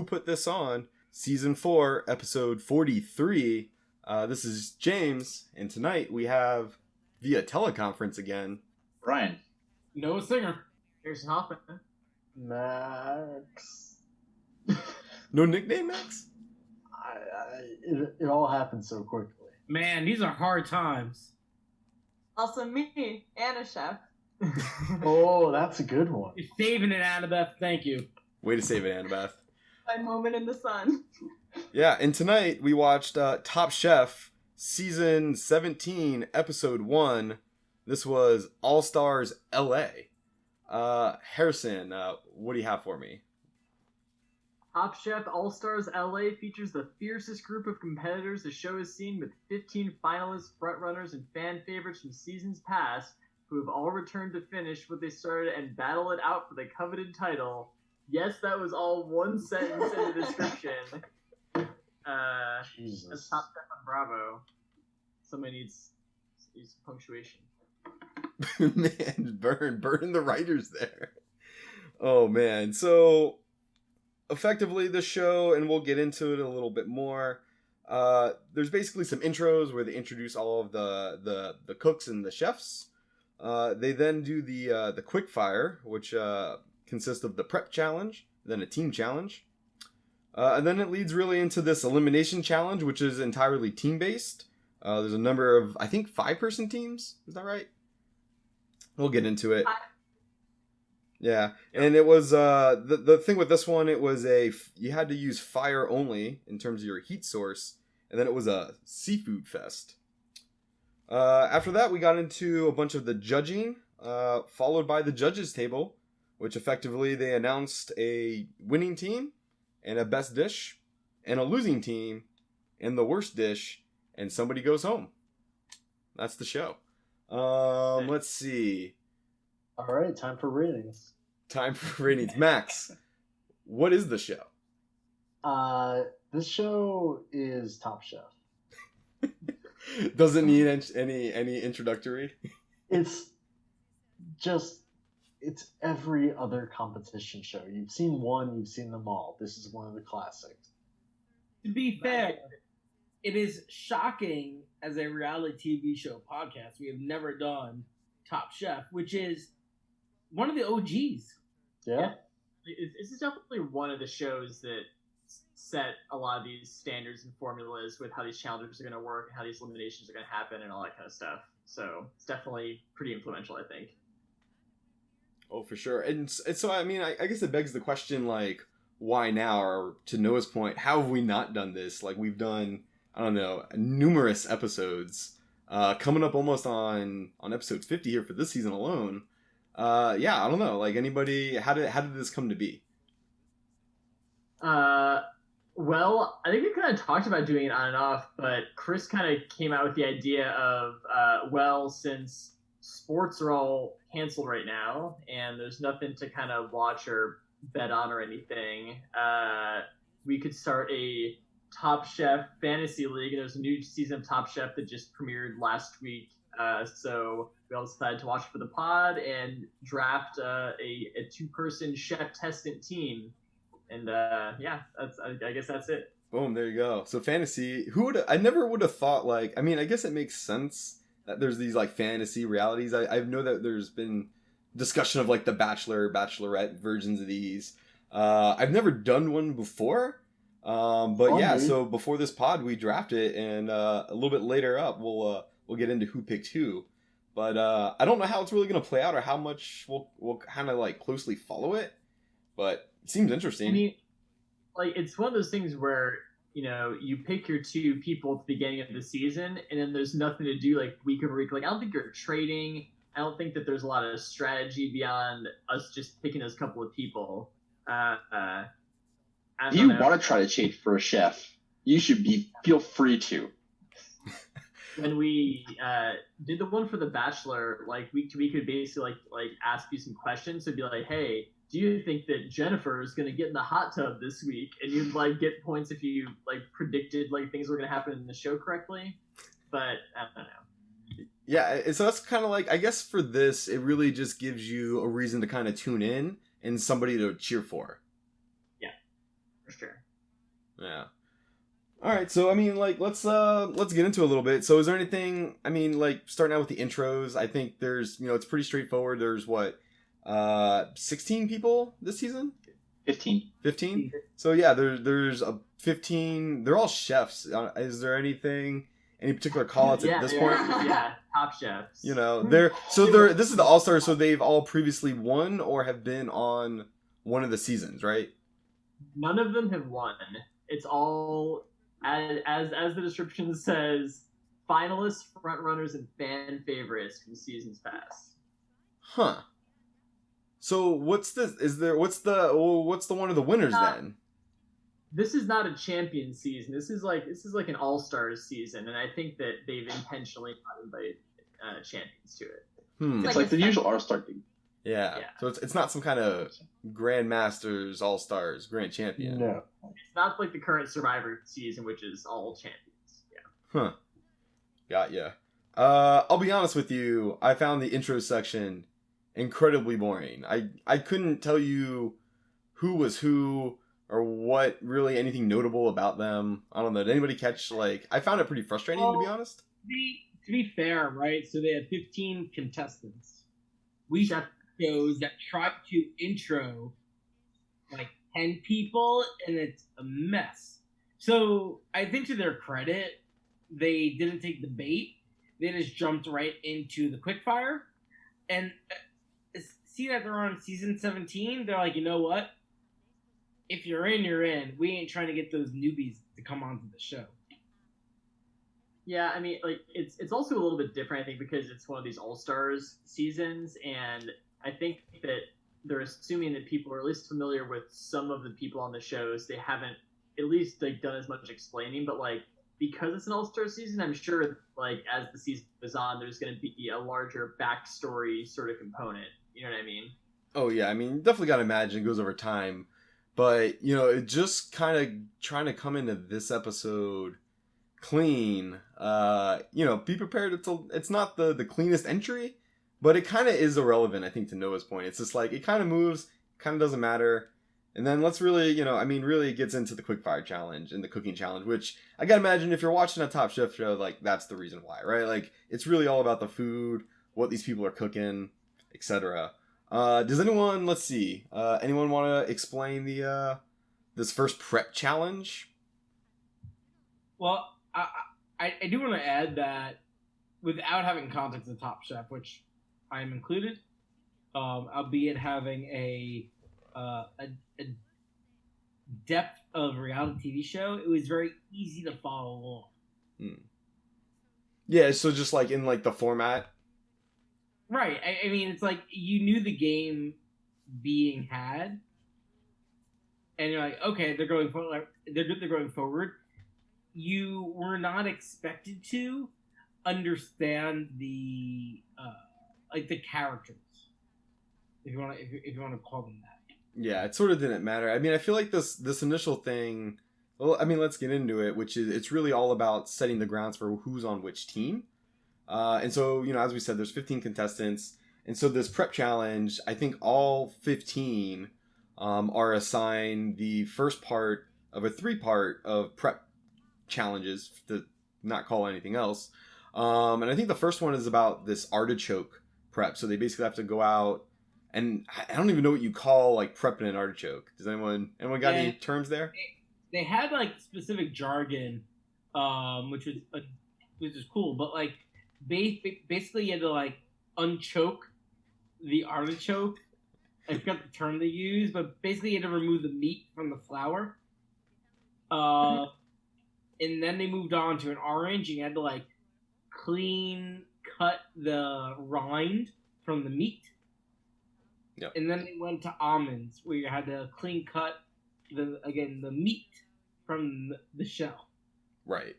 Put This On, Season 4, Episode 43. This is James, and tonight we have, via teleconference again, Brian. Noah Singer. Here's Hoffman. Max. No nickname, Max? It all happened so quickly. Man, these are hard times. Also me, Anna Chef. Oh, that's a good one. You're saving it, Annabeth. Thank you. Way to save it, Annabeth. My moment in the sun. Yeah, and tonight we watched Top Chef, Season 17, Episode 1. This was All Stars LA. Harrison, what do you have for me? Top Chef All-Stars LA features the fiercest group of competitors the show has seen, with 15 finalists, frontrunners, and fan favorites from seasons past who have all returned to finish what they started and battle it out for the coveted title. Yes, that was all one sentence in the description. Jesus. That's Top Chef on Bravo. Somebody needs punctuation. Man, burn the writers there. Oh, man. So, effectively, the show, and we'll get into it a little bit more, there's basically some intros where they introduce all of the cooks and the chefs. They then do the quick fire, which consists of the prep challenge, then a team challenge. And then it leads really into this elimination challenge, which is entirely team-based. There's a number of, I think, 5-person teams. Is that right? We'll get into it. Yeah, and it was, the thing with this one, it was you had to use fire only in terms of your heat source, and then it was a seafood fest. After that, we got into a bunch of the judging, followed by the judges table, which effectively they announced a winning team, and a best dish, and a losing team, and the worst dish, and somebody goes home. That's the show. Let's see. All right, time for ratings. Time for ratings. Max, what is the show? This show is Top Chef. Doesn't need any introductory. It's every other competition show. You've seen one, you've seen them all. This is one of the classics. To be fair, it is shocking as a reality TV show podcast. We have never done Top Chef, which is one of the OGs. Yeah. This is definitely one of the shows that set a lot of these standards and formulas with how these challenges are going to work and how these eliminations are going to happen and all that kind of stuff. So it's definitely pretty influential, I think. Oh, for sure. And so, I mean, I guess it begs the question, like, why now? Or to Noah's point, how have we not done this? Like, we've done, I don't know, numerous episodes, coming up almost on episode 50 here for this season alone. Yeah, I don't know. Like, anybody, how did this come to be? Well, I think we kind of talked about doing it on and off, but Chris kind of came out with the idea of, since sports are all canceled right now and there's nothing to kind of watch or bet on or anything, we could start a Top Chef fantasy league. And there's a new season of Top Chef that just premiered last week. So we all decided to watch it for the pod and draft a 2-person chef testant team. And yeah, I guess that's it. Boom, there you go. So fantasy, I never would have thought, like, I mean, I guess it makes sense that there's these, like, fantasy realities. I know that there's been discussion of, like, the Bachelor, Bachelorette versions of these. I've never done one before. But yeah, so before this pod, we draft it, and a little bit later up, we'll get into who picked who. But I don't know how it's really going to play out or how much we'll kind of, like, closely follow it. But it seems interesting. I mean, like, it's one of those things where, you know, you pick your 2 people at the beginning of the season, and then there's nothing to do, like, week over week. Like, I don't think you're trading. I don't think that there's a lot of strategy beyond us just picking those couple of people. If you want to try to trade for a chef, you should feel free to. When we did the one for The Bachelor, like, week to week, could basically like ask you some questions. So it'd be like, hey, do you think that Jennifer is going to get in the hot tub this week? And you'd, like, get points if you, like, predicted, like, things were going to happen in the show correctly. But I don't know. Yeah, so that's kind of like, I guess for this, it really just gives you a reason to kind of tune in and somebody to cheer for. Yeah. For sure. Yeah. All right, so I mean, like, let's get into it a little bit. So, is there anything? I mean, like, starting out with the intros, I think there's, it's pretty straightforward. There's 16 people this season? 15. 15? So yeah, there's a 15. They're all chefs. Is there any particular call-outs at this point? Yeah, top chefs. This is the All-Stars, so they've all previously won or have been on one of the seasons, right? None of them have won. It's all, as the description says, finalists, frontrunners, and fan favorites from seasons past. Huh. So what's the one of the winners then? This is not a champion season. This is like an All-Stars season, and I think that they've intentionally not invited champions to it. It's like the usual All-Star thing. Yeah. So it's not some kind of Grandmasters, All-Stars, Grand Champion. No. It's not like the current Survivor season, which is all champions. Yeah. Huh. Got ya. I'll be honest with you. I found the intro section incredibly boring. I couldn't tell you who was who or what really anything notable about them. I don't know. Did anybody catch, I found it pretty frustrating, to be honest. To be fair, right? So they had 15 contestants. We have shows that tried to intro 10 people, and it's a mess. So I think to their credit, they didn't take the bait. They just jumped right into the quickfire. And see that they're on season 17, they're like, you know what? If you're in, you're in. We ain't trying to get those newbies to come onto the show. Yeah, I mean, it's also a little bit different, I think, because it's one of these All-Stars seasons, and I think that they're assuming that people are at least familiar with some of the people on the shows. They haven't at least done as much explaining, but because it's an All-Star season, I'm sure as the season goes on, there's going to be a larger backstory sort of component. You know what I mean? Oh yeah, I mean, definitely got to imagine it goes over time, but it just kind of trying to come into this episode clean. Be prepared. It's not the cleanest entry, but it kind of is irrelevant, I think, to Noah's point. It's just it kind of moves, kind of doesn't matter. And then let's really, really it gets into the quickfire challenge and the cooking challenge, which I gotta imagine if you're watching a Top Chef show, that's the reason why, right? It's really all about the food, what these people are cooking, etc. Does anyone, let's see, anyone want to explain this first prep challenge? Well, I do want to add that without having context of Top Chef, which I am included, albeit having a depth of reality TV show, it was very easy to follow along. Yeah, so just in the format. Right. I mean, it's you knew the game being had, and you're okay, they're going forward. They're going forward. You were not expected to understand the the characters, if you want to call them that. Yeah, it sort of didn't matter. I mean, I feel like this initial thing. Well, I mean, let's get into it. Which is, it's really all about setting the grounds for who's on which team. And so, as we said, there's 15 contestants, and so this prep challenge, I think all 15 are assigned the first part of a 3-part of prep challenges, to not call anything else. And I think the first one is about this artichoke prep. So they basically have to go out, and I don't even know what you call prepping an artichoke. Does anyone got any terms there? They had specific jargon, which is cool, but basically you had to unchoke the artichoke. I forgot the term they used, but basically you had to remove the meat from the flour. And then they moved on to an orange, and you had to clean cut the rind from the meat. Yep. And then they went to almonds, where you had to clean cut the meat from the shell. Right.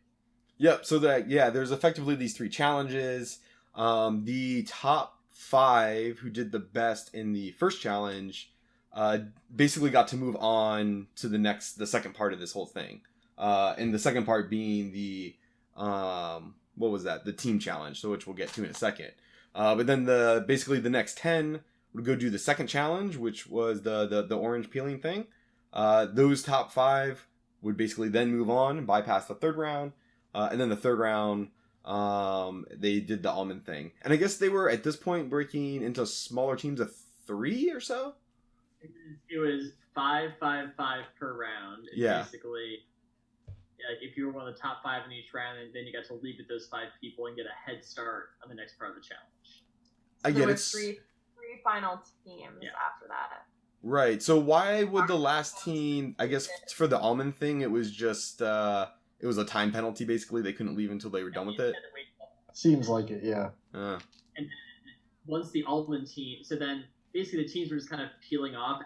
Yep. So there's effectively these 3 challenges. The top 5 who did the best in the first challenge basically got to move on to the second part of this whole thing. And the second part being the what was that? The team challenge, so which we'll get to in a second. But then the next 10 would go do the second challenge, which was the orange peeling thing. Those top 5 would basically then move on and bypass the third round. And then the third round, they did the almond thing. And I guess they were, at this point, breaking into smaller teams of 3 or so? It was 5, 5, 5 per round. And basically, like, if you were one of the top 5 in each round, and then you got to leave with those 5 people and get a head start on the next part of the challenge. I get it. Three final teams after that. Right. So why would the last team, I guess for the almond thing, it was just, it was a time penalty, basically. They couldn't leave until they were done with it? Seems like it, yeah. And then once the almond team, so then basically the teams were just kind of peeling off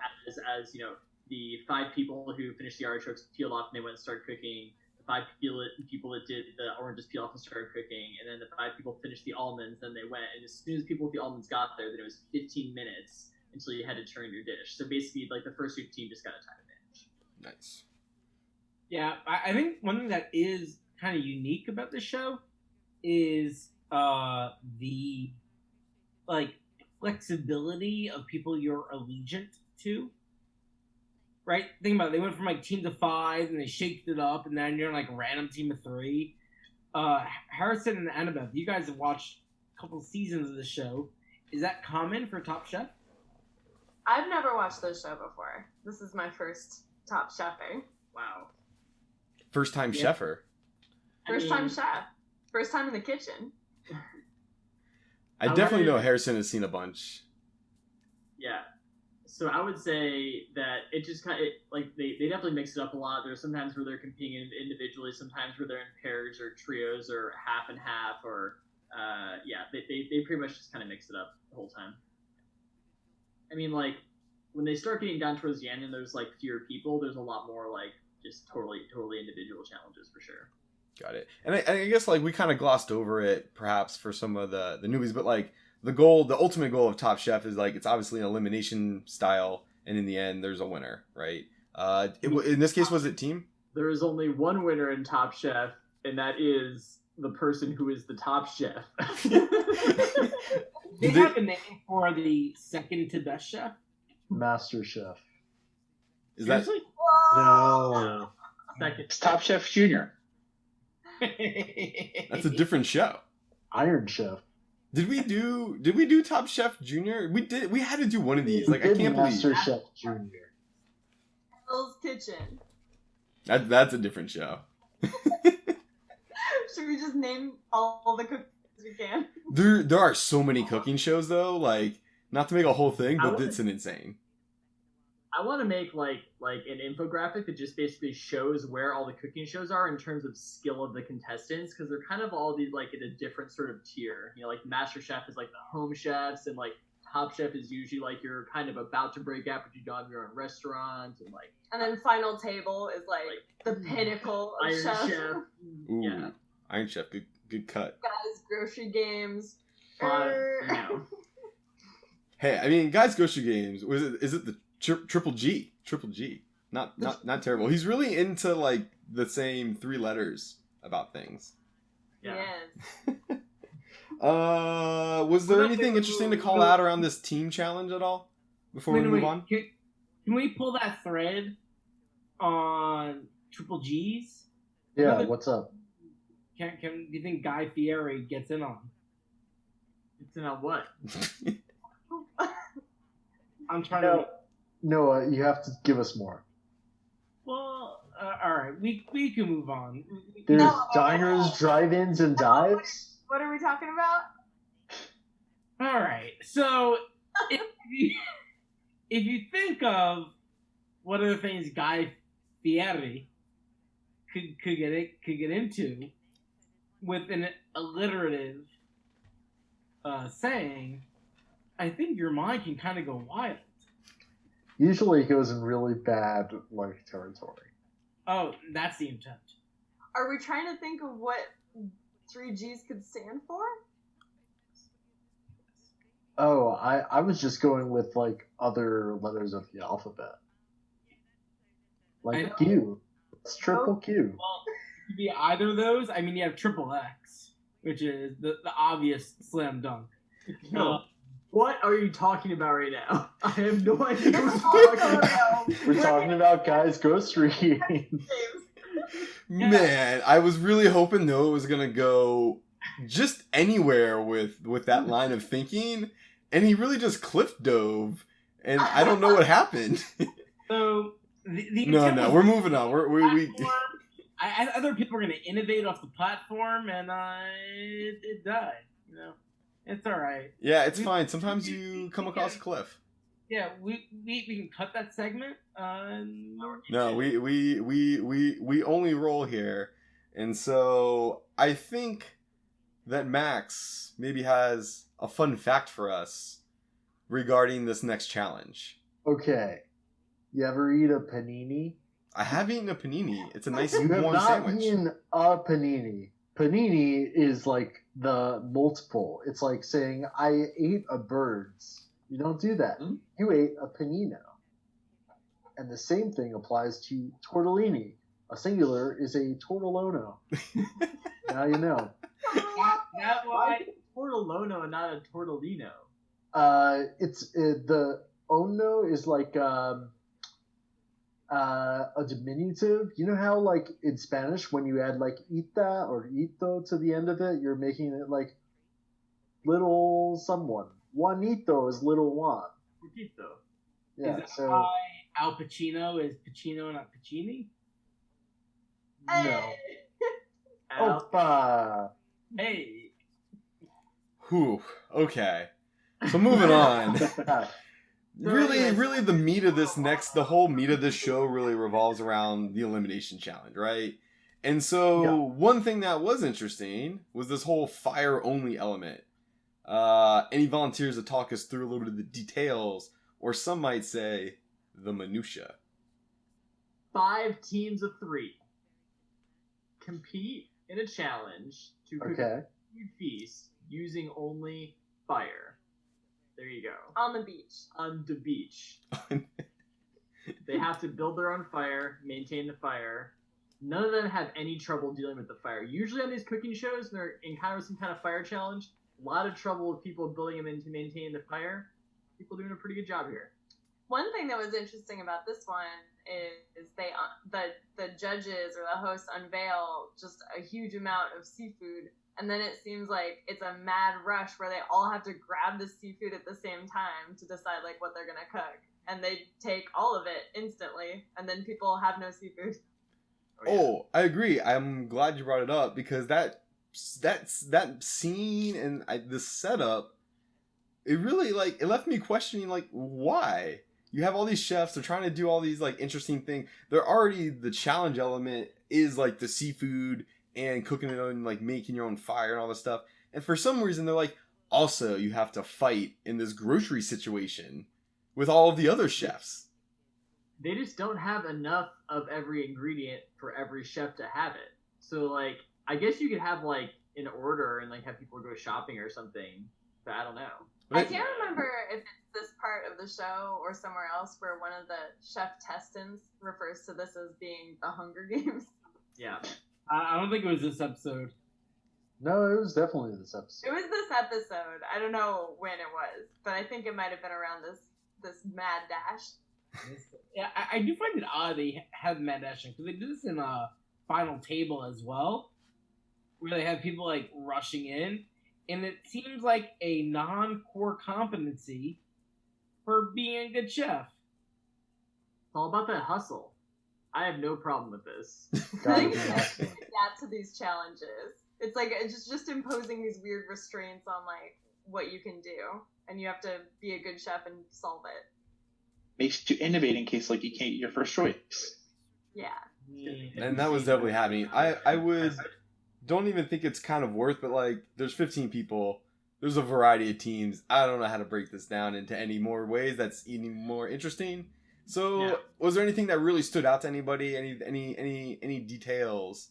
as you know, the 5 people who finished the artichokes peeled off and they went and started cooking. The 5 people that did the oranges peeled off and started cooking. And then the 5 people finished the almonds, then they went. And as soon as people with the almonds got there, then it was 15 minutes until you had to turn your dish. So basically, like, the first team just got a time advantage. Nice. Yeah, I think one thing that is kind of unique about this show is the, like, flexibility of people you're allegiant to. Right? Think about it. They went from, like, team to 5, and they shaked it up, and then you're in, like, a random team of 3. Harrison and Annabeth, you guys have watched a couple seasons of the show. Is that common for Top Chef? I've never watched this show before. This is my first Top Chefing. Wow. First time chefer. First time chef. First time in the kitchen. I definitely know Harrison has seen a bunch. Yeah. So I would say that it just kind of, like, they definitely mix it up a lot. There's sometimes where they're competing individually, sometimes where they're in pairs or trios or half and half, or, they pretty much just kind of mix it up the whole time. I mean, like, when they start getting down towards the end and there's, like, fewer people, there's a lot more, like, just totally individual challenges for sure. Got it. And I guess, like, we kind of glossed over it, perhaps, for some of the newbies, but, like, the ultimate goal of Top Chef is, like, it's obviously an elimination style, and in the end, there's a winner, right? In this case, was it team? There is only one winner in Top Chef, and that is the person who is the top chef. They have a name for the second to best chef? Master Chef. Is that... No. Second. It's Top Chef Junior. That's a different show. Iron Chef. Did we do Top Chef Junior? We had to do one of these. Like, I can't Master believe. Chef Junior. Hell's Kitchen. That's a different show. Should we just name all the cookies we can? There are so many cooking shows though, like, not to make a whole thing, but it's an insane. I want to make like an infographic that just basically shows where all the cooking shows are in terms of skill of the contestants, because they're kind of all these like in a different sort of tier. You know, like Master Chef is like the home chefs, and like Top Chef is usually like you're kind of about to break out, but you don't have your own restaurant, and like. And then Final Table is like the pinnacle of Iron chef. Ooh, Yeah. Iron Chef, good cut. Guys, grocery games. Hey, I mean, Guys Grocery Games, is it the Triple G? Triple G. Not terrible. He's really into, like, the same 3 letters about things. Yeah. Yes. Was there anything interesting to call out around this team challenge at all before we move on? Can we pull that thread on Triple G's? Yeah, what's up? Do you think Guy Fieri gets in on? It's in on what? I'm trying to. Noah, you have to give us more. Well, all right, we can move on. There's diners, drive-ins, and dives? What are we talking about? All right, so if you think of what are the things Guy Fieri could get into with an alliterative saying, I think your mind can kind of go wild. Usually it goes in really bad, like, territory. Oh, that's the intent. Are we trying to think of what 3Gs could stand for? Oh, I was just going with, like, other letters of the alphabet. Like Q. It's triple Q. Well, it could be either of those. I mean, you have triple X, which is the obvious slam dunk. No. What are you talking about right now? I have no idea what you're talking about. We're talking about Guy's grocery. Man, I was really hoping Noah was gonna go just anywhere with that line of thinking, and he really just cliff dove, and I don't know what happened. So the No, we're moving on. We other people are going to innovate off the platform, and it died. You know, it's all right. Yeah, it's fine. Sometimes you come across a cliff. Yeah, we can cut that segment. No, we only roll here, and so I think that Max maybe has a fun fact for us regarding this next challenge. Okay. You ever eat a panini? I have eaten a panini. It's a nice You have warm not sandwich. eaten a panini. Panini is like the multiple. It's like saying, I ate a bird's. You don't do that. You ate a panino. And the same thing applies to tortellini. A singular is a tortellono. Now you know. That's why Tortellono and not a tortellino? The ono is like a diminutive. You know how like in Spanish when you add like ita or ito to the end of it, you're making it like little someone. Juanito is little Juan. Poquito. Yeah. is that So why Al Pacino is Pacino, not Pacini? no. Al- Opa. Hey, Whew. Okay. So moving on. anyways. Really the whole meat of this show really revolves around the elimination challenge, right? And so Yeah. one thing that was interesting was this whole fire only element. Any volunteers to talk us through a little bit of the details, or some might say the minutia? 5 teams of 3 compete in a challenge to cook Okay. a food feast using only fire. There you go. On the beach. On the beach. They have to build their own fire, maintain the fire. None of them have any trouble dealing with the fire. Usually on these cooking shows, when they're encountering some kind of fire challenge, a lot of trouble with people building them in to maintain the fire. People doing a pretty good job here. One thing that was interesting about this one is the judges or the hosts unveil just a huge amount of seafood, and then it seems like it's a mad rush where they all have to grab the seafood at the same time to decide like what they're gonna cook, and they take all of it instantly, and then people have no seafood. Oh, I agree. I'm glad you brought it up because that scene and this setup, it really like it left me questioning like why you have all these chefs. They're trying to do all these like interesting things. They're already the challenge element is like the seafood and cooking it and like making your own fire and all this stuff. And for some reason they're like also you have to fight in this grocery situation with all of the other chefs. They just don't have enough of every ingredient for every chef to have it. So, like, I guess you could have, like, an order and, like, have people go shopping or something, but I don't know. I can't remember if it's this part of the show or somewhere else where one of the chef testants refers to this as being the Hunger Games. Yeah. I don't think it was this episode. No, it was definitely this episode. It was this episode. I don't know when it was, but I think it might have been around this mad dash. Yeah, I do find it odd they have Mad Dashing because they do this in a Final Table as well, where they have people like rushing in, and it seems like a non-core competency for being a good chef. It's all about that hustle. I have no problem with this. Gotta I be think awesome. that to these challenges. It's like it's just imposing these weird restraints on like what you can do, and you have to be a good chef and solve it. Makes you innovate in case like you can't eat your first choice. Yeah. And that was definitely happening. I would don't even think it's kind of worth, but like there's 15 people. There's a variety of teams. I don't know how to break this down into any more ways that's even more interesting. So Yeah. was there anything that really stood out to anybody? Any details?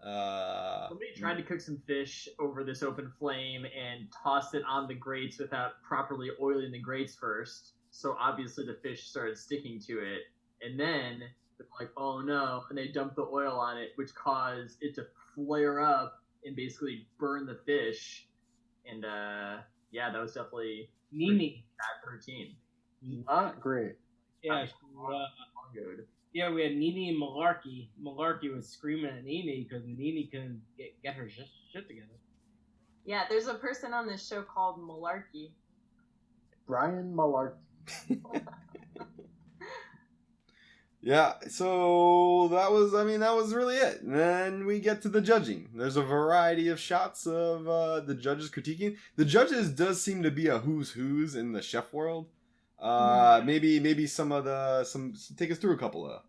Somebody tried to cook some fish over this open flame and tossed it on the grates without properly oiling the grates first. So obviously the fish started sticking to it. And then they're like, oh no. And they dumped the oil on it, which caused it to flare up and basically burn the fish. And yeah, that was definitely Nini. Bad protein. Not great. Yeah. Yeah, we had Nini and Malarkey. Malarkey was screaming at Nini because Nini couldn't get her shit together. Yeah, there's a person on this show called Malarkey. Brian Malarkey. Yeah, so that was really it. And then we get to the judging. There's a variety of shots of the judges critiquing. The judges does seem to be a who's in the chef world. Maybe take us through a couple of.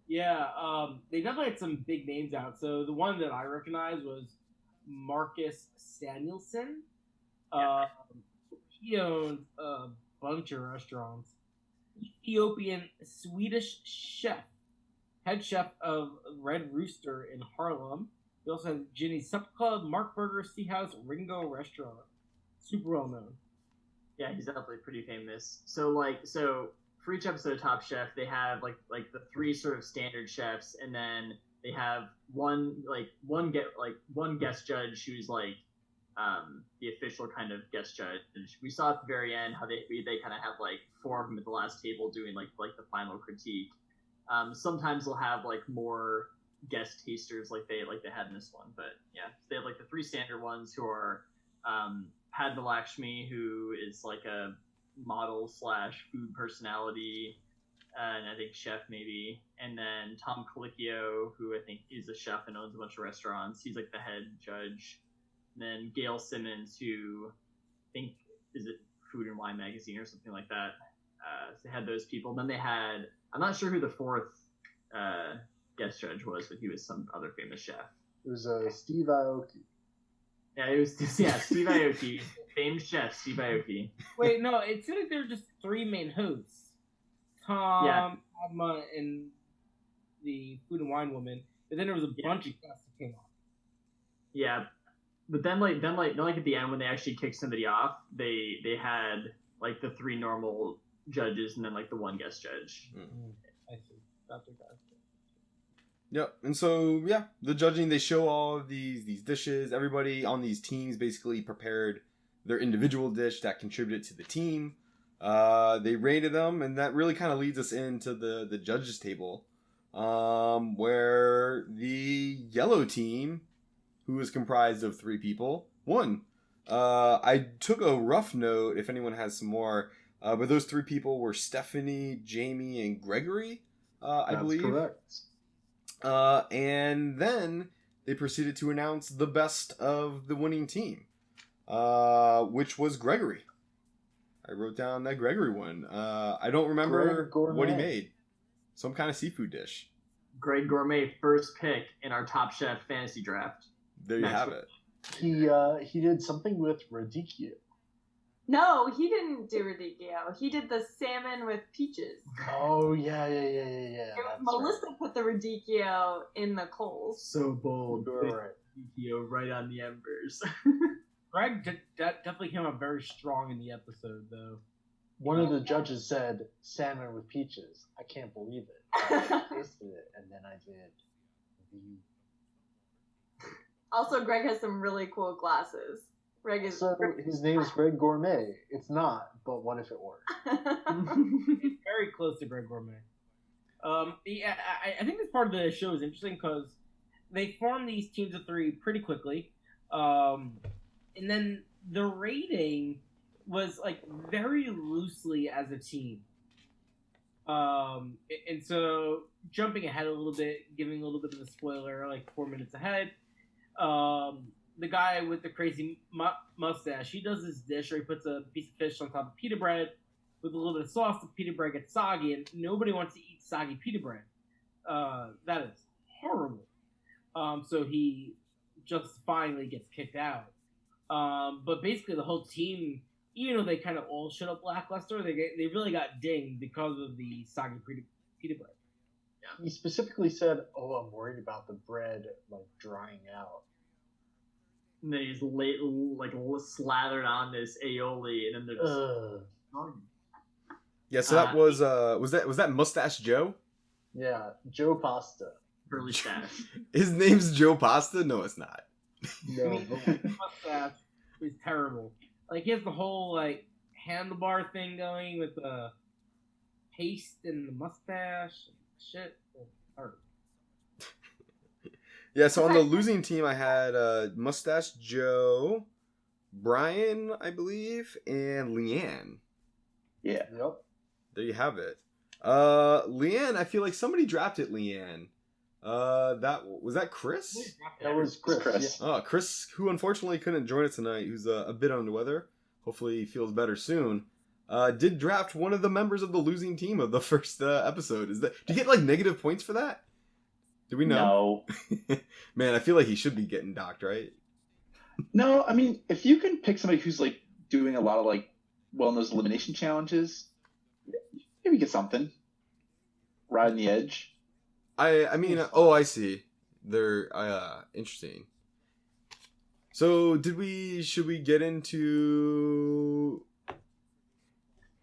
Yeah, they definitely had some big names out. So the one that I recognized was Marcus Samuelsson. He owns a bunch of restaurants. Ethiopian Swedish chef, head chef of Red Rooster in Harlem. He also has Ginny Sup Club, Mark Burger, Sea House, Ringo Restaurant. Super well known. Yeah, he's definitely pretty famous. So for each episode of Top Chef, they have like the three sort of standard chefs, and then they have one guest judge who's like the official kind of guest judge. We saw at the very end how they kind of have like four of them at the last table doing like the final critique. Sometimes they'll have like more guest tasters like they had in this one, but yeah, they have like the three standard ones who are Padma Lakshmi, who is like a model / food personality, and I think chef maybe, and then Tom Colicchio, who I think is a chef and owns a bunch of restaurants. He's like the head judge. And then Gail Simmons, who I think is it Food and Wine Magazine or something like that. So they had those people. Then they had, I'm not sure who the fourth guest judge was, but he was some other famous chef. It was Steve Aoki. Yeah, it was Steve Aoki, famed chef Steve Aoki. Wait, no, it seemed like there were just three main hosts: Tom, Padma, and the Food and Wine woman. But then there was a bunch of guests that came on. Yeah, but then like at the end when they actually kicked somebody off, they had like the three normal judges and then like the one guest judge. I see. That's what that. Yep, and so yeah, the judging, they show all of these dishes. Everybody on these teams basically prepared their individual dish that contributed to the team. They rated them, and that really kind of leads us into the judges table, where the yellow team, who is comprised of 3 people, won. I took a rough note if anyone has some more, but those 3 people were Stephanie, Jamie, and Gregory, I believe. That's correct. And then they proceeded to announce the best of the winning team, which was Gregory. I wrote down that Gregory won. I don't remember what he made. Some kind of seafood dish. Greg Gourmet, first pick in our Top Chef fantasy draft. There you have it. He did something with radicchio. No, he didn't do radicchio. He did the salmon with peaches. Oh, yeah. Melissa put the radicchio in the coals. So bold. Right. Radicchio right on the embers. Greg definitely came up very strong in the episode, though. One of the judges said, salmon with peaches. I can't believe it. I tasted it, and then I did. Also, Greg has some really cool glasses. His name is Greg Gourmet. It's not, but what if it were? Very close to Greg Gourmet. Yeah, I think this part of the show is interesting because they form these teams of 3 pretty quickly, and then the rating was like very loosely as a team. And so jumping ahead a little bit, giving a little bit of a spoiler, like 4 minutes ahead. The guy with the crazy mustache, he does this dish where he puts a piece of fish on top of pita bread with a little bit of sauce. The pita bread gets soggy, and nobody wants to eat soggy pita bread. That is horrible. So he just finally gets kicked out. But basically the whole team, even though they kind of all showed up lackluster, they really got dinged because of the soggy pita bread. He specifically said, "Oh, I'm worried about the bread like drying out." And then he's slathered on this aioli, and then they're just. Yeah, so that was that Mustache Joe? Yeah, Joe Pasta. Burly stash. His name's Joe Pasta? No, it's not. No. Mustache is terrible. Like he has the whole like handlebar thing going with the paste and the mustache. Shit. Or Yeah, so on the losing team, I had Mustache Joe, Brian, I believe, and Leanne. Yeah. Yep. There you have it. Leanne, I feel like somebody drafted Leanne. Was that Chris? That was Chris. Yeah. Chris, who unfortunately couldn't join us tonight, who's a bit under the weather. Hopefully he feels better soon. Did draft one of the members of the losing team of the first episode. Do you get like negative points for that? Do we know? No. Man, I feel like he should be getting docked, right? No, I mean, if you can pick somebody who's like doing a lot of like wellness elimination challenges, maybe get something. Right on the edge. I mean, I see. They're interesting. So, should we get into,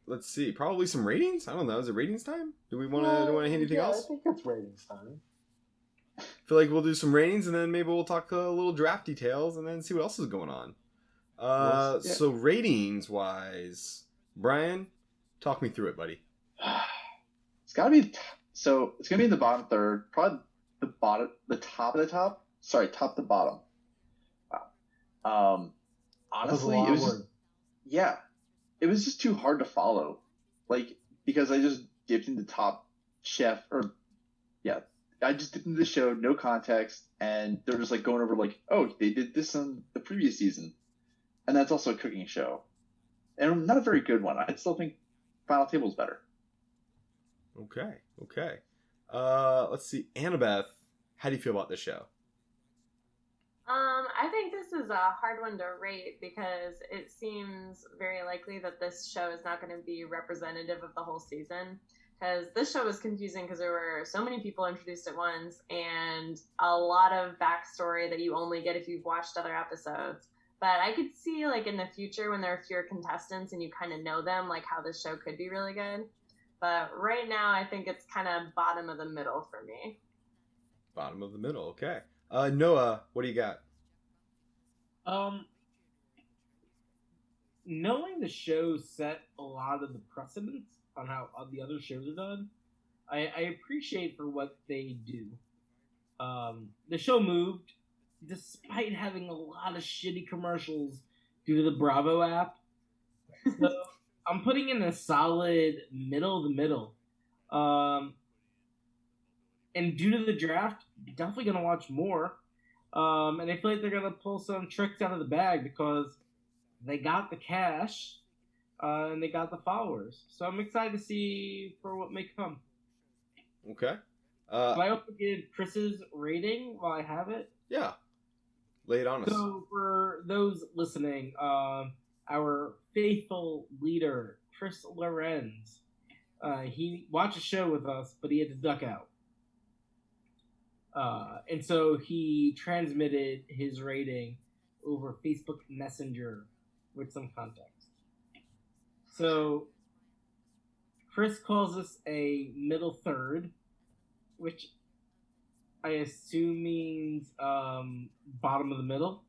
let's see, probably some ratings? I don't know. Is it ratings time? Do we want to hit anything else? I think it's ratings time. I feel like we'll do some ratings and then maybe we'll talk a little draft details and then see what else is going on. So ratings wise, Brian, talk me through it, buddy. It's gotta be it's gonna be in the bottom third, probably the top of the top. Sorry, top to bottom. Wow. Honestly, it was just too hard to follow, like because I just dipped into Top Chef I just dipped into the show, no context, and they're just like going over like, oh, they did this on the previous season, and that's also a cooking show, and not a very good one. I still think Final Table's better. Okay. Let's see, Annabeth, how do you feel about this show? I think this is a hard one to rate because it seems very likely that this show is not going to be representative of the whole season. Because this show was confusing because there were so many people introduced at once and a lot of backstory that you only get if you've watched other episodes. But I could see, like, in the future when there are fewer contestants and you kind of know them, like, how this show could be really good. But right now, I think it's kind of bottom of the middle for me. Bottom of the middle, okay. Noah, what do you got? Knowing the show set a lot of the precedents on how the other shows are done, I appreciate for what they do. The show moved despite having a lot of shitty commercials due to the Bravo app. So I'm putting in a solid middle of the middle. And due to the draft, definitely going to watch more. And I feel like they're going to pull some tricks out of the bag because they got the cash and they got the followers. So I'm excited to see for what may come. Okay. Can I also give Chris's rating while I have it? Yeah. Lay it on us. So for those listening, our faithful leader, Chris Lorenz, he watched a show with us, but he had to duck out. And so he transmitted his rating over Facebook Messenger with some context. So Chris calls us a middle third, which I assume means bottom of the middle.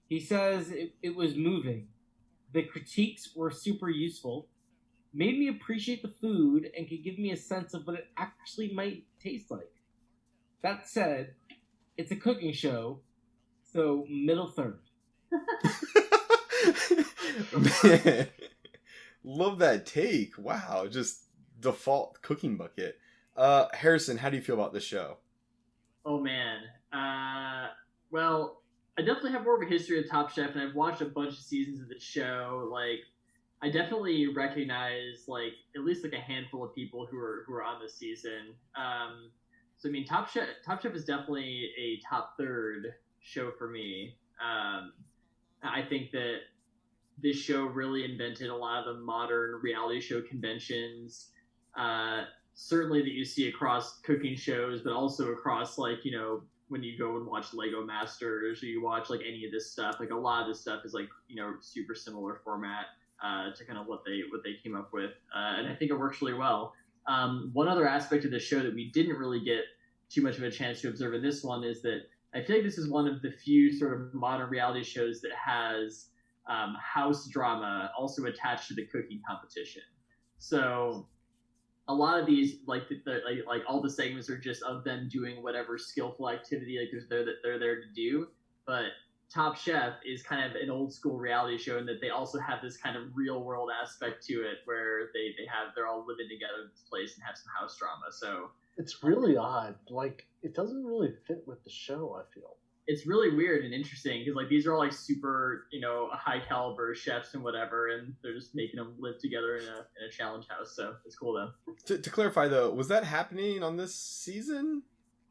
He says it was moving. The critiques were super useful. Made me appreciate the food and could give me a sense of what it actually might taste like. That said, it's a cooking show, so middle third. Man, love that take. Wow, just default cooking bucket. Harrison, how do you feel about this show? Oh man, well, I definitely have more of a history of Top Chef, and I've watched a bunch of seasons of the show. Like, I definitely recognize like at least like a handful of people who are on this season. So I mean, Top Chef is definitely a top third show for me. I think that this show really invented a lot of the modern reality show conventions. Certainly that you see across cooking shows, but also across like, you know, when you go and watch Lego Masters or you watch like any of this stuff, like a lot of this stuff is like, you know, super similar format to kind of what they came up with. And I think it works really well. One other aspect of the show that we didn't really get too much of a chance to observe in this one is that I feel like this is one of the few sort of modern reality shows that has house drama also attached to the cooking competition. So a lot of these, like like all the segments are just of them doing whatever skillful activity like they're there to do. But Top Chef is kind of an old school reality show in that they also have this kind of real world aspect to it where they're all living together in this place and have some house drama. So It's really odd. Like, it doesn't really fit with the show, I feel. it's really weird and interesting because like these are all like super high caliber chefs and whatever, and they're just making them live together in a challenge house. So it's cool though. To clarify though, was that happening on this season?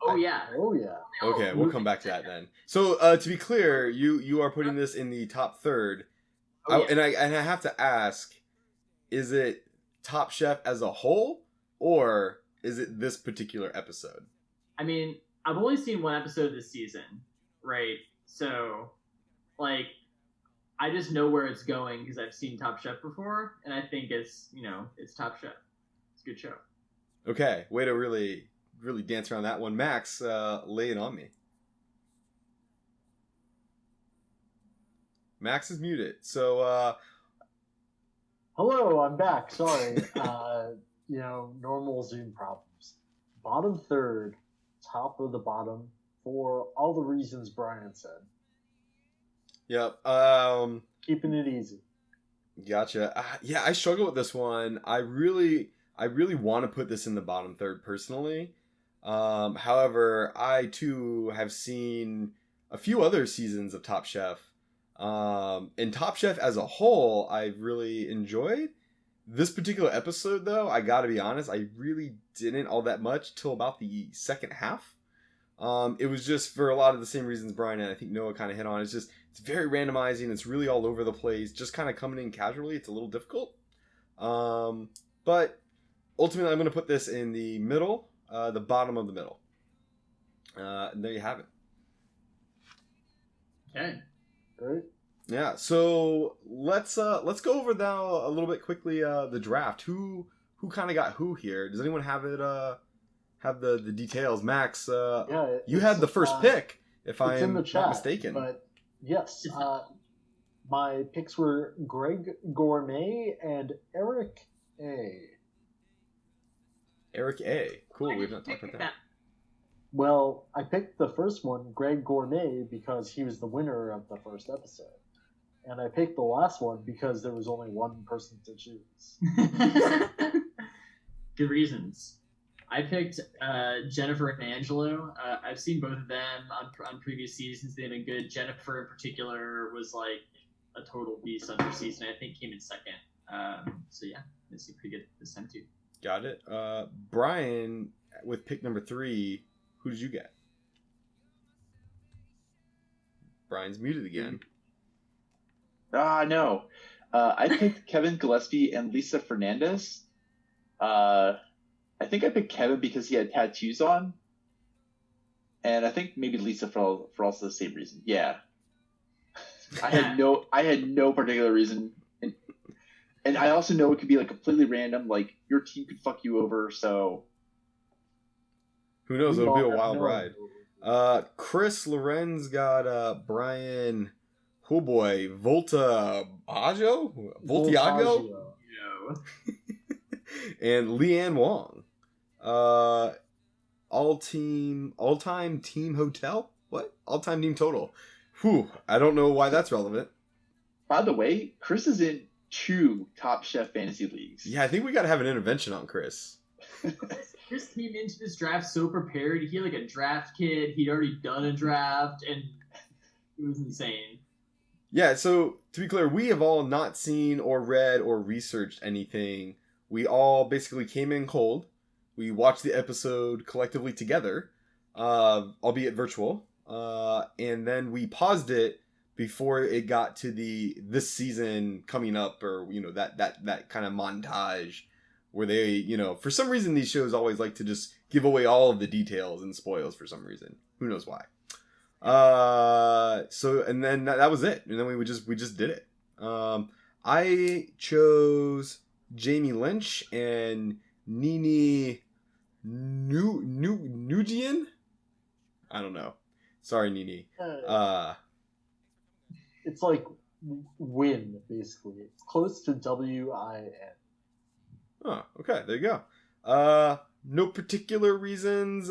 Oh yeah. Oh, yeah. Okay, we'll come back to that then. So to be clear, you are putting this in the top third. Oh, yeah. And I have to ask, is it Top Chef as a whole, or is it this particular episode? I mean, I've only seen one episode this season, right? So, like, I just know where it's going because I've seen Top Chef before, and I think it's Top Chef. It's a good show. Okay, way to really dance around that one. Max, lay it on me. Max is muted. So, Hello, I'm back. Sorry. Normal Zoom problems. Bottom third, top of the bottom, for all the reasons Brian said. yep. Keeping it easy. Gotcha. Yeah, I struggle with this one. I really want to put this in the bottom third personally. However, I too have seen a few other seasons of Top Chef. And Top Chef as a whole, I've really enjoyed. This particular episode, though, I gotta be honest, I really didn't all that much till about the second half. It was just for a lot of the same reasons Brian and I think Noah kind of hit on. It's very randomizing. It's really all over the place. Just kind of coming in casually. It's a little difficult. But ultimately, I'm going to put this in the middle, the bottom of the middle. And there you have it. Okay. Right? Yeah. So let's go over now a little bit quickly the draft. Who kind of got who here? Does anyone have it? Have the details? Max, you had the first pick, if I am not mistaken. But yes, my picks were Greg Gourmet and Eric A. Eric A. Cool. We've not talked about that. Well, I picked the first one, Greg Gourmet, because he was the winner of the first episode. And I picked the last one because there was only one person to choose. Good reasons. I picked Jennifer and Angelo. I've seen both of them on previous seasons. They've been good. Jennifer in particular was like a total beast on her season. I think came in second. So yeah, they seem pretty good this time too. Got it. Brian, with pick number 3, who did you get? Brian's muted again. No. I picked Kevin Gillespie and Lisa Fernandez. I think I picked Kevin because he had tattoos on, and I think maybe Lisa for also the same reason. Yeah, I had no particular reason, and I also know it could be like completely random. Like your team could fuck you over, so who knows? It'll be a wild ride. Chris Lorenz got Brian. Oh boy, Voltiago, and Leanne Wong. All-time team hotel? What? All-time team total. Whew, I don't know why that's relevant. By the way, Chris is in 2 Top Chef fantasy leagues. Yeah, I think we gotta have an intervention on Chris. Chris came into this draft so prepared. He had like a draft kit. He'd already done a draft, and it was insane. Yeah, so to be clear, we have all not seen or read or researched anything. We all basically came in cold. We watched the episode collectively together, albeit virtual, and then we paused it before it got to this season coming up, or that kind of montage where they, for some reason these shows always like to just give away all of the details and spoils for some reason. Who knows why? So and then that was it, and then we just did it. I chose Jamie Lynch and Nini Nujian? I don't know. Sorry, Nini. It's like win, basically. It's close to WIN. Oh, okay, there you go. No particular reasons.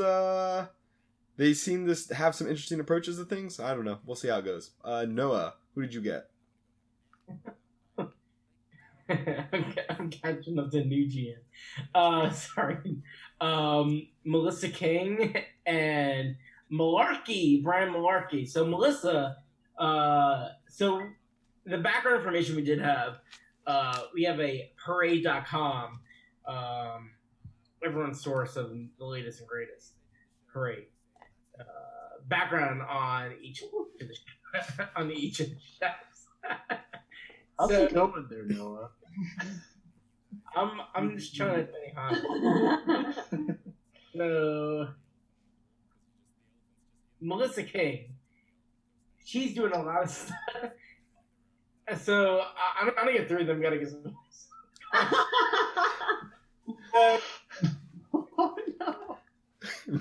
They seem to have some interesting approaches to things. I don't know. We'll see how it goes. Noah, who did you get? I'm catching up to New GM. Sorry. Melissa King and Brian Malarkey. So Melissa, so the background information we did have, we have a Parade.com, everyone's source of the latest and greatest. Parade. Background on each of the chefs. How's So- it going there, Noah? I'm just trying to think, huh? So, Melissa King, she's doing a lot of stuff. So I'm gonna get through them. Gotta get some. Oh no.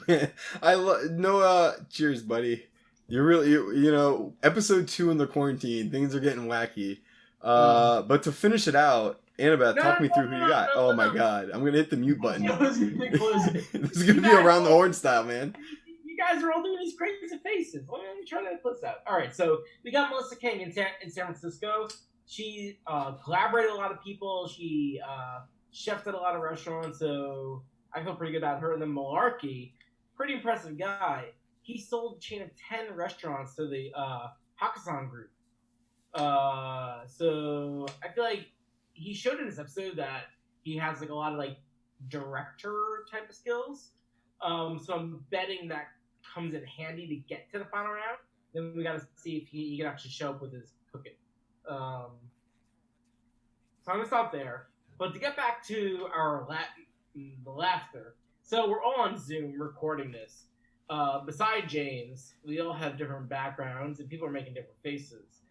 Man, I love Noah. Cheers, buddy. You're really, you know, episode 2 in the quarantine. Things are getting wacky. But to finish it out, Annabeth, talk me through who you got. Oh my god, I'm gonna hit the mute button. Close it. This is gonna be around the horn style, man. You guys are all doing these crazy faces. Let me try to put this out. All right, so we got Melissa King in San Francisco. She collaborated with a lot of people. She chefed at a lot of restaurants, so I feel pretty good about her. And then Malarkey, pretty impressive guy. He sold a chain of 10 restaurants to the Hakkasan group. So I feel like he showed in this episode that he has like a lot of like director type of skills. So I'm betting that comes in handy to get to the final round. Then we got to see if he can actually show up with his cooking. So I'm gonna stop there. But to get back to our the laughter, so we're all on Zoom recording this. Beside James, we all have different backgrounds and people are making different faces.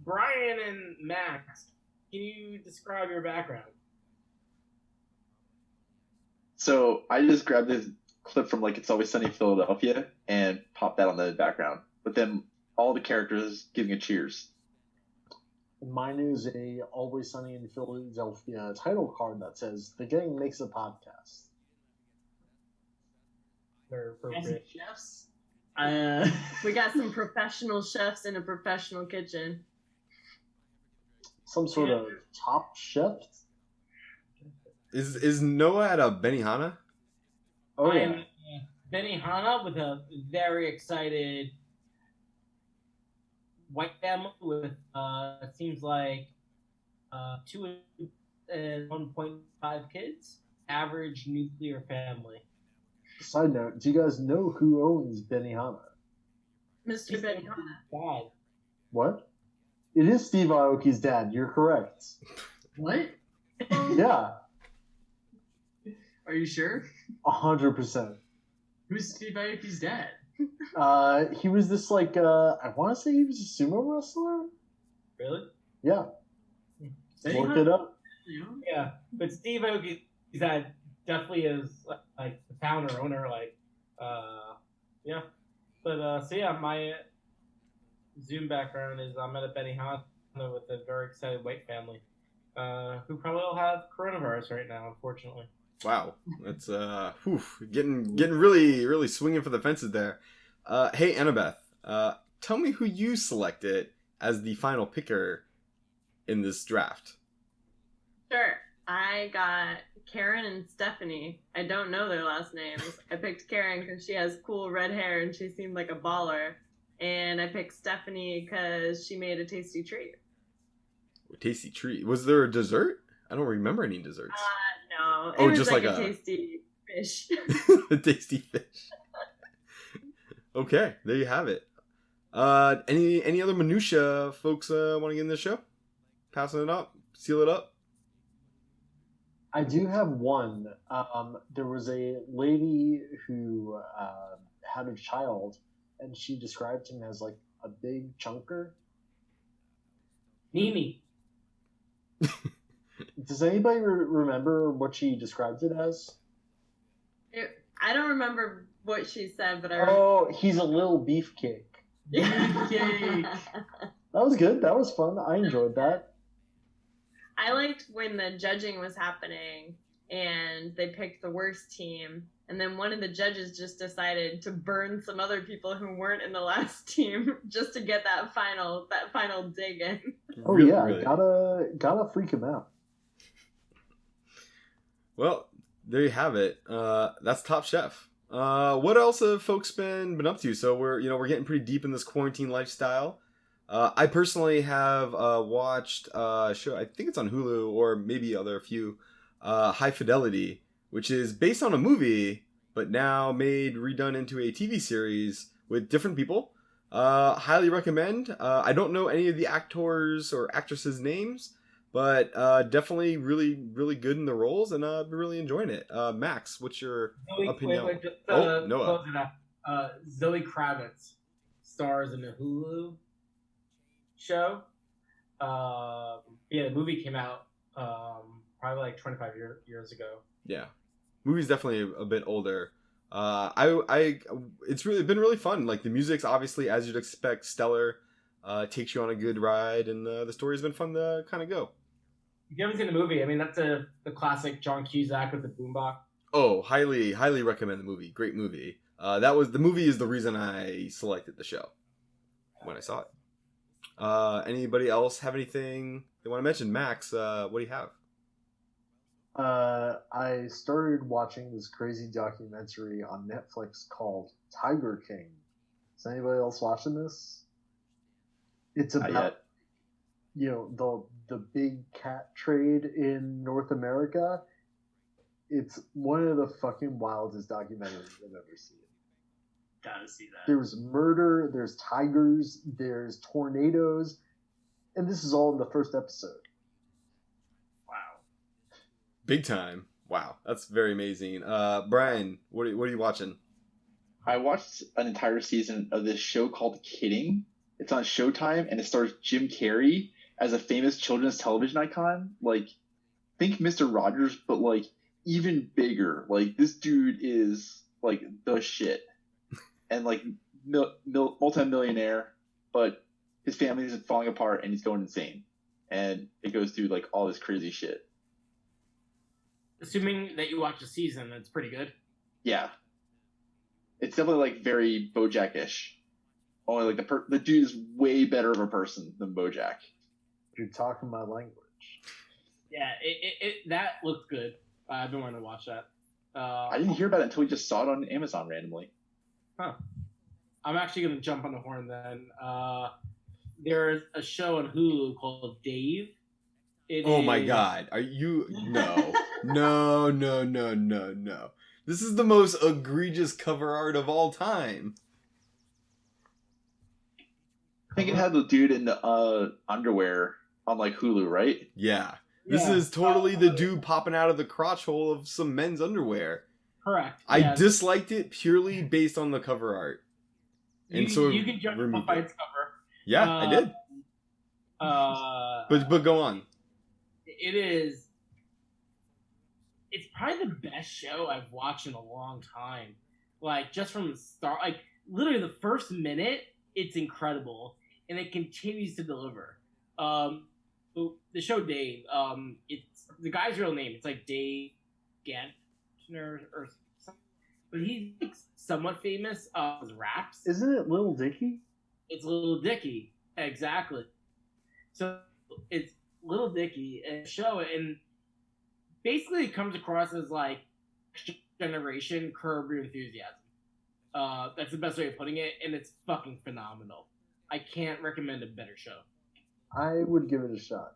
Brian and Max, can you describe your background? So I just grabbed this clip from like It's Always Sunny in Philadelphia and popped that on the background. With them, all the characters giving a cheers. Mine is a Always Sunny in Philadelphia title card that says "The Gang Makes a Podcast." They're Fancy appropriate. chefs. We got some professional chefs in a professional kitchen. Some sort of top chef. Is Noah at a Benihana? Oh I yeah. am Benihana with a very excited white family with it seems like 2 and 1.5 kids. Average nuclear family. Side note: do you guys know who owns Benihana? Mr. Benihana. God. What? It is Steve Aoki's dad. You're correct. What? Yeah, Are you sure? 100%. Who's Steve Aoki's dad? He was this like I want to say he was a sumo wrestler. Really? Yeah, look it up. Yeah. But Steve Aoki, that definitely is like the founder, owner, like yeah. But so yeah, my Zoom background is I'm at a Benihana with a very excited white family. Who probably all have coronavirus right now, unfortunately. Wow, that's getting really swinging for the fences there. Hey Annabeth, tell me who you selected as the final picker in this draft. Sure. I got Karen and Stephanie. I don't know their last names. I picked Karen because she has cool red hair and she seemed like a baller. And I picked Stephanie because she made a tasty treat. Tasty treat. Was there a dessert? I don't remember any desserts. No. It Oh, was just like like a a- tasty fish. A tasty fish. Okay, there you have it. Any other minutia folks want to get in this show? Passing it up, seal it up. I do have one. There was a lady who had a child, and she described him as like a big chunker. Mimi. Does anybody remember what she described it as? I don't remember what she said, but I remember. Oh, he's a little beefcake. Beefcake. That was good. That was fun. I enjoyed that. I liked when the judging was happening and they picked the worst team, and then one of the judges just decided to burn some other people who weren't in the last team just to get that final dig in. Oh Really, yeah, really. gotta freak him out. Well, there you have it. That's Top Chef. What else have folks been up to? So we're getting pretty deep in this quarantine lifestyle. I personally have watched a show. I think it's on Hulu or maybe a few. High Fidelity, which is based on a movie, but now redone into a TV series with different people. Highly recommend. I don't know any of the actors or actresses' names, but definitely really, really good in the roles, and I've been really enjoying it. Max, what's your opinion? Wait, just, Noah. close it up. Zoe Kravitz stars in the Hulu show. The movie came out probably like 25 years ago. Yeah, movie's definitely a bit older. It's been really fun. Like the music's obviously, as you'd expect, stellar. Takes you on a good ride, and the story's been fun to kind of go. If you haven't seen the movie, I mean that's the classic John Cusack with the boombox. Oh, highly recommend the movie. Great movie. The movie is the reason I selected the show when I saw it. Anybody else have anything they want to mention? Max, what do you have? I started watching this crazy documentary on Netflix called Tiger King. Is anybody else watching this? It's Not about the big cat trade in North America. It's one of the fucking wildest documentaries I've ever seen. Gotta see that. There's murder, there's tigers, there's tornadoes, and this is all in the first episode. Wow. Big time. Wow, that's very amazing. Brian, what are you watching? I watched an entire season of this show called Kidding. It's on Showtime, and it stars Jim Carrey as a famous children's television icon. Like, think Mr. Rogers, but like even bigger. Like, this dude is like the shit, and like multi-millionaire, but his family is falling apart, and he's going insane, and it goes through like all this crazy shit. Assuming that you watch the season, that's pretty good. Yeah, it's definitely like very BoJack-ish. Only like the dude is way better of a person than BoJack. You're talking my language. Yeah, that looked good. I've been wanting to watch that. I didn't hear about it until we just saw it on Amazon randomly. Huh. I'm actually going to jump on the horn then. There's a show on Hulu called Dave. My God. Are you... No. No. This is the most egregious cover art of all time. I think it had the dude in the underwear on like Hulu, right? Yeah. This is totally the dude popping out of the crotch hole of some men's underwear. Correct. I yes. disliked it purely based on the cover art. And You can judge it by its cover. Yeah, I did. But go on. It's probably the best show I've watched in a long time. Like, just from the start, like, literally the first minute, it's incredible. And it continues to deliver. The show Dave, it's the guy's real name. It's like Dave Gantner or something. But he's like, somewhat famous his raps. Isn't it Lil Dicky? It's Lil Dicky. Exactly. So it's Lil Dicky and show, and basically it comes across as like generation Curb Your Enthusiasm. That's the best way of putting it, and it's fucking phenomenal. I can't recommend a better show. I would give it a shot.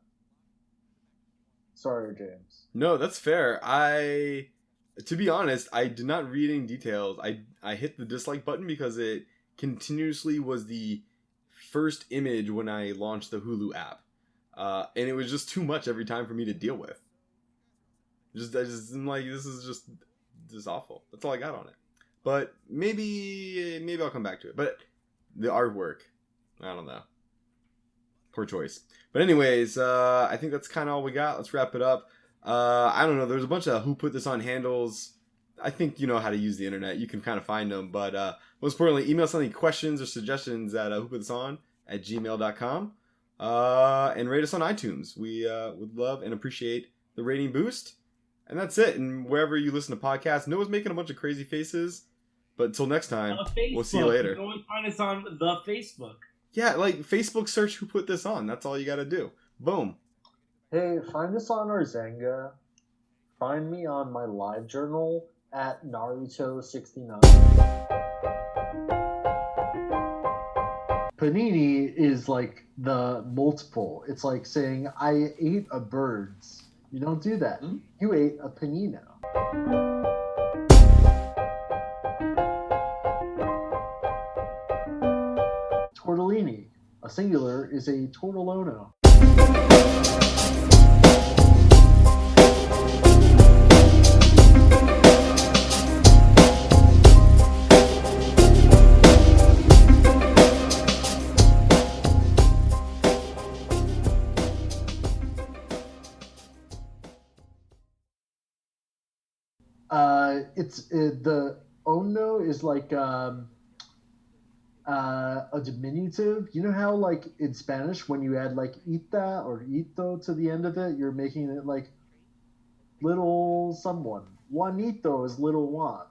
Sorry, James. No, that's fair. To be honest, I did not read any details. I hit the dislike button because it continuously was the first image when I launched the Hulu app. And it was just too much every time for me to deal with. I'm like, this is just awful. That's all I got on it. But maybe I'll come back to it. But the artwork, I don't know. Poor choice. But anyways, I think that's kind of all we got. Let's wrap it up. I don't know. There's a bunch of who put this on handles. I think you know how to use the internet. You can kind of find them. But most importantly, email us any questions or suggestions at whoputthison@gmail.com. and rate us on iTunes. We would love and appreciate the rating boost. And that's it. And wherever you listen to podcasts, Noah's making a bunch of crazy faces. But until next time, we'll see you later. You can always find us on the Facebook. Yeah, like Facebook search who put this on. That's all you got to do. Boom. Hey, find us on our Zanga. Find me on my live journal at Naruto69. Panini is like the multiple. It's like saying, I ate a bird's. You don't do that. You ate a panino. Tortellini. A singular is a tortellono. The ono is like a diminutive. You know how like in Spanish when you add like ita or ito to the end of it, you're making it like little someone. Juanito is little Juan.